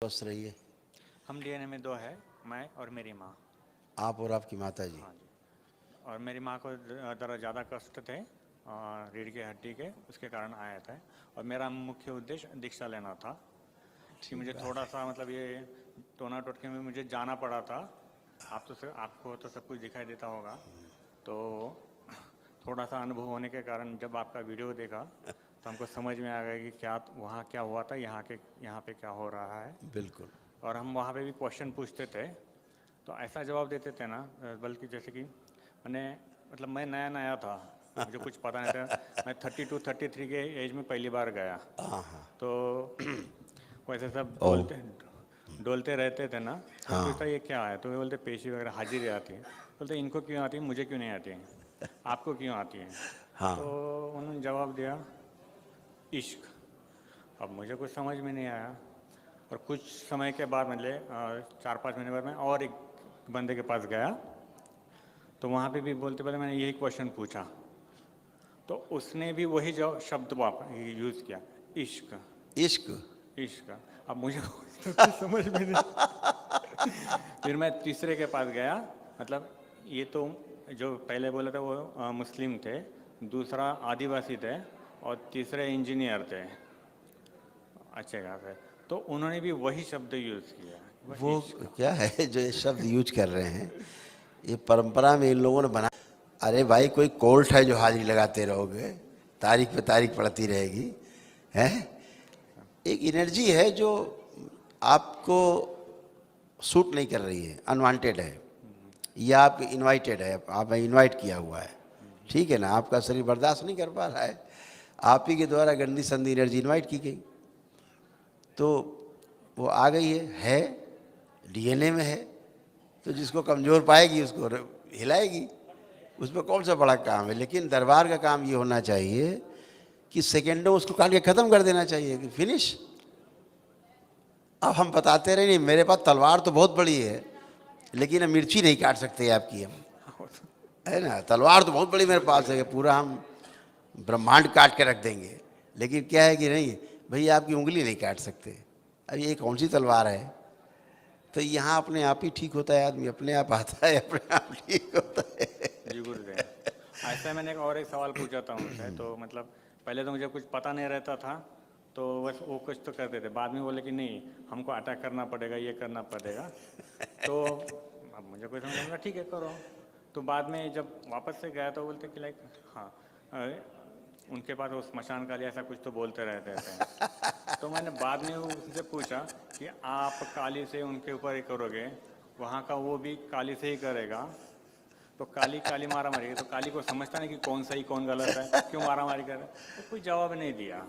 स्वस्थ रहिए। हम डीएनए में दो है, मैं और मेरी माँ। आप और आपकी माता जी। हाँ जी। और मेरी माँ को ज़रा ज़्यादा कष्ट थे रीढ़ की हड्डी के, उसके कारण आया था। और मेरा मुख्य उद्देश्य दीक्षा लेना था कि ठीक मुझे बात थोड़ा है। सा मतलब ये टोना टोटके में मुझे जाना पड़ा था। आपको तो सब कुछ दिखाई देता होगा, तो थोड़ा सा अनुभव होने के कारण जब आपका वीडियो देखा तो हमको समझ में आ गया कि क्या वहाँ क्या हुआ था, यहाँ पे क्या हो रहा है। बिल्कुल। और हम वहाँ पे भी क्वेश्चन पूछते थे तो ऐसा जवाब देते थे ना, बल्कि जैसे कि मतलब मैं नया नया था, मुझे कुछ पता नहीं था। मैं 32-33 के एज में पहली बार गया, हाँ हाँ। तो वैसे सब ओ। डोलते रहते थे ना। तो मैं पूछता हाँ ये क्या है, तो वे बोलते पेशी वगैरह हाजिरी आती है। बोलते इनको क्यों आती है, मुझे क्यों नहीं आती है, आपको क्यों आती है। तो हाँ। उन्होंने जवाब दिया इश्क। अब मुझे कुछ समझ में नहीं आया। और कुछ समय के बाद मतलब 4-5 महीने बाद मैं और एक बंदे के पास गया, तो वहाँ पे भी बोलते पहले मैंने यही क्वेश्चन पूछा, तो उसने भी वही जो शब्द यूज़ किया, इश्क। इश्क। इश्क। अब मुझे कुछ समझ में नहीं। फिर मैं तीसरे के पास गया, मतलब ये तो जो पहले बोला था वो मुस्लिम थे, दूसरा आदिवासी थे, और तीसरे इंजीनियर थे अच्छे खासे। तो उन्होंने भी वही शब्द यूज़ किया, वह वो इश्क। क्या है जो ये शब्द यूज कर रहे हैं, ये परंपरा में इन लोगों ने बना। अरे भाई, कोई कोल्ट है जो हाजिरी लगाते रहोगे, तारीख पे तारीख पड़ती रहेगी? हैं? एक एनर्जी है जो आपको सूट नहीं कर रही है, अनवांटेड है, या आप इनवाइटेड है, आप इनवाइट किया हुआ है। ठीक है ना, आपका शरीर बर्दाश्त नहीं कर पा रहा है, आप ही के द्वारा गंदी संदी एनर्जी इनवाइट की गई, तो वो आ गई है डीएनए में है। तो जिसको कमज़ोर पाएगी उसको हिलाएगी, उसमें कौन सा बड़ा काम है। लेकिन दरबार का काम ये होना चाहिए कि सेकेंडों उसको काट के ख़त्म कर देना चाहिए कि फिनिश। अब हम बताते रहे नहीं, मेरे पास तलवार तो बहुत बड़ी है, लेकिन हम मिर्ची नहीं काट सकते आपकी, हम, है ना। तलवार तो बहुत बड़ी मेरे पास है कि पूरा हम ब्रह्मांड काट के रख देंगे, लेकिन क्या है कि नहीं भैया, आपकी उंगली नहीं काट सकते। अब ये कौन सी तलवार है। तो यहाँ अपने आप ही ठीक होता है आदमी, अपने आप आता है, अपने आप ठीक होता है। जी गुरुदेव। ऐसा मैंने एक सवाल पूछा था उनसे, तो मतलब पहले तो मुझे कुछ पता नहीं रहता था, तो बस वो कुछ तो करते थे, बाद में बोले कि नहीं हमको अटैक करना पड़ेगा, ये करना पड़ेगा। तो अब मुझे कोई समझ नहीं, ठीक है करो। तो बाद में जब वापस से गया तो बोलते कि लाइक हाँ, उनके पास वो स्मशान काली ऐसा कुछ तो बोलते रहते थे। तो मैंने बाद में उनसे पूछा कि आप काली से उनके ऊपर ही करोगे, वहाँ का वो भी काली से ही करेगा, तो काली काली मारा मारी, तो काली को समझता नहीं कि कौन सही कौन गलत है, क्यों मारा मारी कर रहा है? तो कोई जवाब नहीं दिया।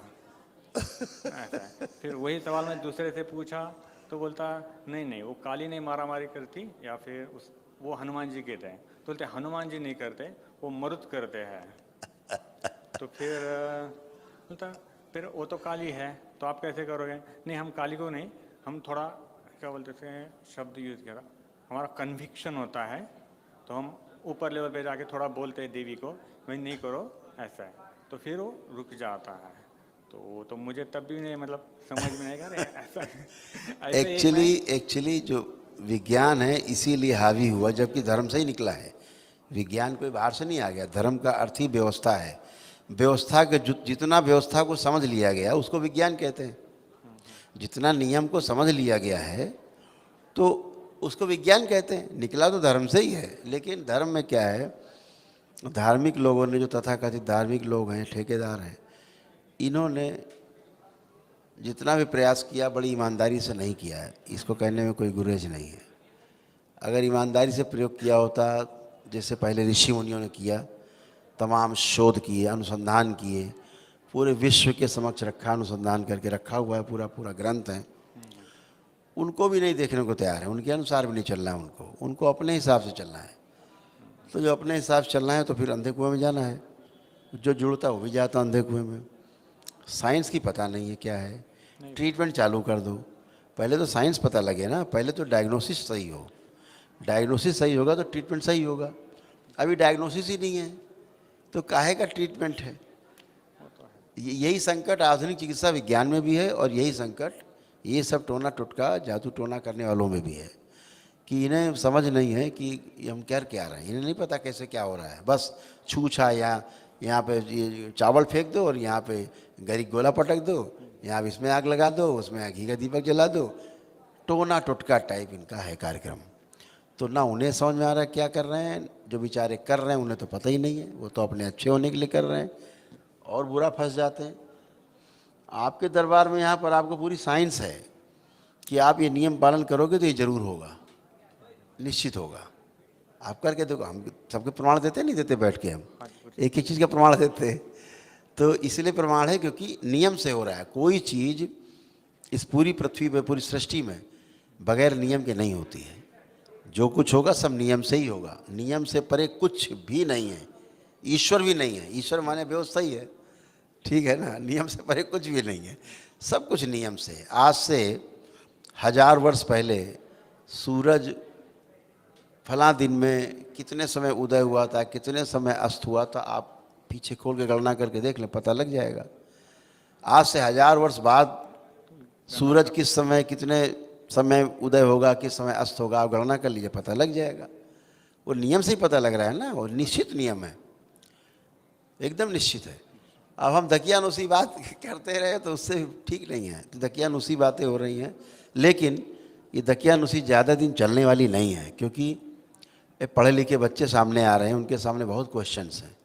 ऐसा है। फिर वही सवाल मैं दूसरे से पूछा, तो बोलता नहीं नहीं वो काली नहीं मारा मारी करती, या फिर वो हनुमान जी के थे। तो बोलते हनुमान जी नहीं करते, वो मरुत करते हैं। तो फिर बोलता फिर वो तो काली है, तो आप कैसे करोगे। नहीं हम काली को नहीं, हम थोड़ा क्या बोलते थे शब्द यूज़ किया था, हमारा कन्विक्शन होता है, तो हम ऊपर लेवल पे जाके थोड़ा बोलते हैं देवी को भाई नहीं करो ऐसा है, तो फिर वो रुक जाता है। तो वो तो मुझे तब भी नहीं मतलब समझ में नहीं आ रहा ऐसा ऐसे एक मैं। एक्चुअली जो विज्ञान है इसीलिए हावी हुआ, जबकि धर्म से ही निकला है। विज्ञान कोई बाहर से नहीं आ गया, धर्म का अर्थ ही व्यवस्था है। व्यवस्था के जितना व्यवस्था को समझ लिया गया उसको विज्ञान कहते हैं। जितना नियम को समझ लिया गया है तो उसको विज्ञान कहते हैं। निकला तो धर्म से ही है, लेकिन धर्म में क्या है, धार्मिक लोगों ने, जो तथाकथित धार्मिक लोग हैं, ठेकेदार हैं, इन्होंने जितना भी प्रयास किया बड़ी ईमानदारी से नहीं किया है। इसको कहने में कोई गुरेज नहीं है। अगर ईमानदारी से प्रयोग किया होता, जैसे पहले ऋषि मुनियों ने किया, तमाम शोध किए, अनुसंधान किए, पूरे विश्व के समक्ष रखा, अनुसंधान करके रखा हुआ है, पूरा पूरा ग्रंथ है, उनको भी नहीं देखने को तैयार है। उनके अनुसार भी नहीं चलना है उनको अपने हिसाब से चलना है। तो जो अपने हिसाब से चलना है तो फिर अंधे कुएं में जाना है। जो जुड़ता है वो भी जाता अंधे कुएं में। साइंस की पता नहीं है क्या है, नहीं ट्रीटमेंट चालू कर दो। पहले तो साइंस पता लगे ना, पहले तो डायग्नोसिस सही हो। डायग्नोसिस सही होगा तो ट्रीटमेंट सही होगा। अभी डायग्नोसिस ही नहीं है तो काहे का ट्रीटमेंट है। वो तो है। यही संकट आधुनिक चिकित्सा विज्ञान में भी है और यही संकट ये सब टोना टुटका जादू टोना करने वालों में भी है कि इन्हें समझ नहीं है कि हम कर क्या रहे हैं। इन्हें नहीं पता कैसे क्या हो रहा है, बस छू छा यहाँ पे ये चावल फेंक दो और यहाँ पे गरी गोला पटक दो, यहाँ इसमें आग लगा दो, उसमें घी का दीपक जला दो। टोना टुटका टाइप इनका है कार्यक्रम। तो ना उन्हें समझ में आ रहा है क्या कर रहे हैं, जो बेचारे कर रहे हैं उन्हें तो पता ही नहीं है, वो तो अपने अच्छे होने के लिए कर रहे हैं और बुरा फंस जाते हैं। आपके दरबार में यहाँ पर आपको पूरी साइंस है कि आप ये नियम पालन करोगे तो ये जरूर होगा, निश्चित होगा। आप करके देखो, हम सबके प्रमाण देते नहीं देते, बैठ के हम एक एक चीज़ का प्रमाण देते। तो इसलिए प्रमाण है क्योंकि नियम से हो रहा है। कोई चीज़ इस पूरी पृथ्वी पे, पूरी सृष्टि में बगैर नियम के नहीं होती है। जो कुछ होगा सब नियम से ही होगा। नियम से परे कुछ भी नहीं है, ईश्वर भी नहीं है। ईश्वर माने व्यवस्था ही है, ठीक है ना। नियम से परे कुछ भी नहीं है, सब कुछ नियम से है। आज से 1000 वर्ष पहले सूरज फला दिन में कितने समय उदय हुआ था, कितने समय अस्त हुआ था, आप पीछे खोल के गणना करके देख लें, पता लग जाएगा। आज से 1000 वर्ष बाद सूरज किस समय, कितने समय उदय होगा, किस समय अस्त होगा, आप गणना कर लीजिए, पता लग जाएगा। वो नियम से ही पता लग रहा है ना, वो निश्चित नियम है, एकदम निश्चित है। अब हम दकियानुसी बात करते रहे तो उससे ठीक नहीं है। तो दकियानुसी बातें हो रही हैं, लेकिन ये दकियानुसी ज़्यादा दिन चलने वाली नहीं है, क्योंकि ये पढ़े लिखे बच्चे सामने आ रहे हैं, उनके सामने बहुत क्वेश्चंस हैं।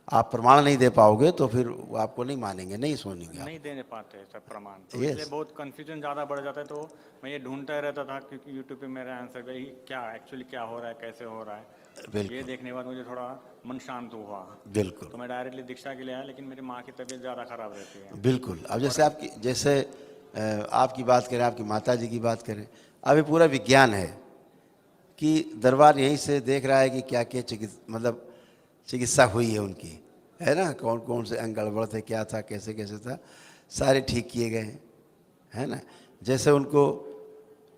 आप प्रमाण नहीं दे पाओगे तो फिर वो आपको नहीं मानेंगे, नहीं सुनेंगे। नहीं देने पाते सब प्रमाण, तो Yes. इसलिए बहुत कंफ्यूजन ज़्यादा बढ़ जाता है। तो मैं ये ढूंढता ही रहता था क्योंकि यूट्यूब पे मेरा आंसर भाई क्या एक्चुअली क्या हो रहा है, कैसे हो रहा है। बिल्कुल। ये देखने के बाद मुझे थोड़ा मन शांत हुआ, बिल्कुल तो मैं डायरेक्टली दीक्षा के लिए आया। लेकिन मेरी माँ की तबीयत ज़्यादा खराब रहती है। बिल्कुल। अब जैसे आपकी बात करें, आपकी माता जी की बात करें, अब ये पूरा विज्ञान है कि दरबार यहीं से देख रहा है कि क्या क्या चिकित्सा हुई है उनकी, है ना। कौन कौन से अंग गड़बड़ थे, क्या था, कैसे कैसे था, सारे ठीक किए गए हैं, है ना। जैसे उनको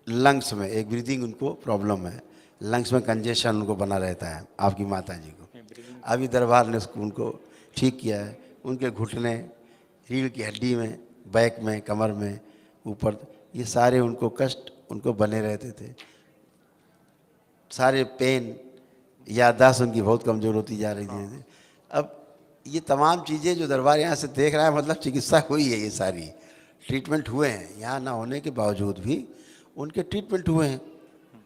लंग्स में एक ब्रीदिंग उनको प्रॉब्लम है, लंग्स में कंजेशन उनको बना रहता है, आपकी माता जी को। अभी दरबार ने उनको ठीक किया है। उनके घुटने, रीढ़ की हड्डी में, बैक में, कमर में, ऊपर, ये सारे उनको कष्ट उनको बने रहते थे। सारे पेन, याददाश्त उनकी बहुत कमज़ोर होती जा रही थी। अब ये तमाम चीज़ें जो दरबार यहाँ से देख रहा है, मतलब चिकित्सा हुई है, ये सारी ट्रीटमेंट हुए हैं। यहाँ ना होने के बावजूद भी उनके ट्रीटमेंट हुए हैं,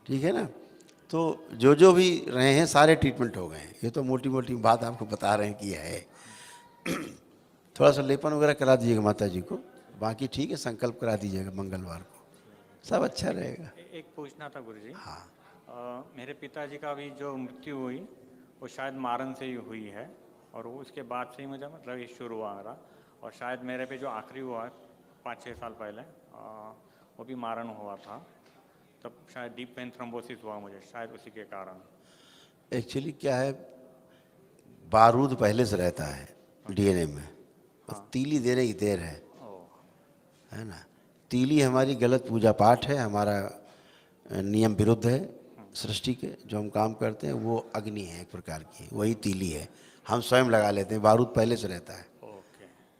ठीक है ना। तो जो जो भी रहे हैं सारे ट्रीटमेंट हो गए हैं। ये तो मोटी मोटी बात आपको बता रहे हैं कि है। थोड़ा सा लेपन वगैरह करा दीजिएगा माता जी को, बाकी ठीक है, संकल्प करा दीजिएगा मंगलवार को, सब अच्छा रहेगा। एक पूछना था गुरुजी। हाँ। मेरे पिताजी का भी जो मृत्यु हुई वो शायद मारन से ही हुई है, और वो उसके बाद से ही मुझे मतलब ये शुरू हुआ मेरा। और शायद मेरे पे जो आखिरी हुआ 5-6 साल पहले वो भी मारन हुआ था, तब शायद डीप वेन थ्रोम्बोसिस हुआ मुझे, शायद उसी के कारण। एक्चुअली क्या है, बारूद पहले से रहता है डीएनए में, और तीली देने की देर है, है ना। तीली हमारी गलत पूजा पाठ है, हमारा नियम विरुद्ध है सृष्टि के। जो हम काम करते हैं वो अग्नि है एक प्रकार की, वही तीली है, हम स्वयं लगा लेते हैं। बारूद पहले से रहता है,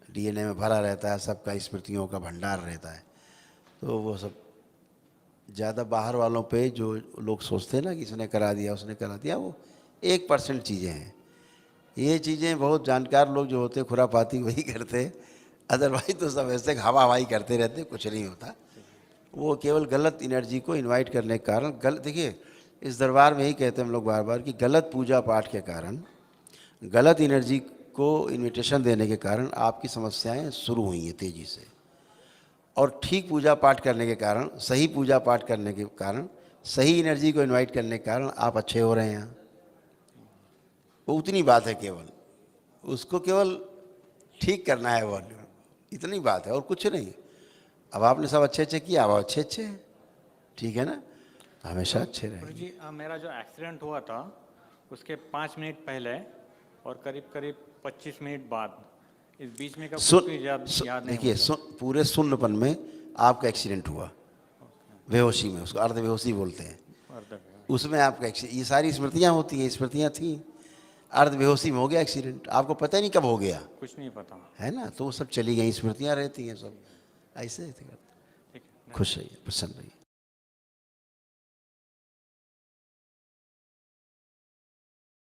डीएनए में भरा रहता है, सबका स्मृतियों का भंडार रहता है। तो वो सब ज़्यादा बाहर वालों पे जो लोग सोचते हैं ना कि इसने करा दिया, उसने करा दिया, वो 1% चीज़ें हैं। ये चीज़ें बहुत जानकार लोग जो होते खुरापाती वही करते, अदरवाइज तो सब ऐसे हवा हवाई करते रहते, कुछ नहीं होता। वो केवल गलत एनर्जी को इनवाइट करने के कारण देखिए, इस दरबार में ही कहते हैं हम लोग बार बार कि गलत पूजा पाठ के कारण, गलत एनर्जी को इनविटेशन देने के कारण आपकी समस्याएं शुरू हुई हैं तेज़ी से। और ठीक पूजा पाठ करने के कारण, सही पूजा पाठ करने के कारण, सही एनर्जी को इनवाइट करने के कारण आप अच्छे हो रहे हैं। वो उतनी बात है, केवल उसको केवल ठीक करना है, वो इतनी बात है और कुछ नहीं। अब आपने सब अच्छे अच्छे किया, अब अच्छे अच्छे हैं, ठीक है ना, हमेशा अच्छे रहे। गुरुजी मेरा जो एक्सीडेंट हुआ था उसके 5 मिनट पहले और करीब करीब 25 मिनट बाद, इस बीच में का कुछ भी याद नहीं। देखिए, पूरे शून्यपन में आपका एक्सीडेंट हुआ, बेहोशी में, उसको अर्ध बेहोशी बोलते हैं, उसमें आपका ये सारी स्मृतियाँ होती हैं, स्मृतियाँ थी, अर्ध बेहोशी में हो गया एक्सीडेंट, आपको पता ही नहीं कब हो गया, कुछ नहीं पता, है ना। तो वो सब चली गई, स्मृतियाँ रहती हैं सब, ऐसे करते। ठीक है। खुश रहिए, प्रसन्न रहिए।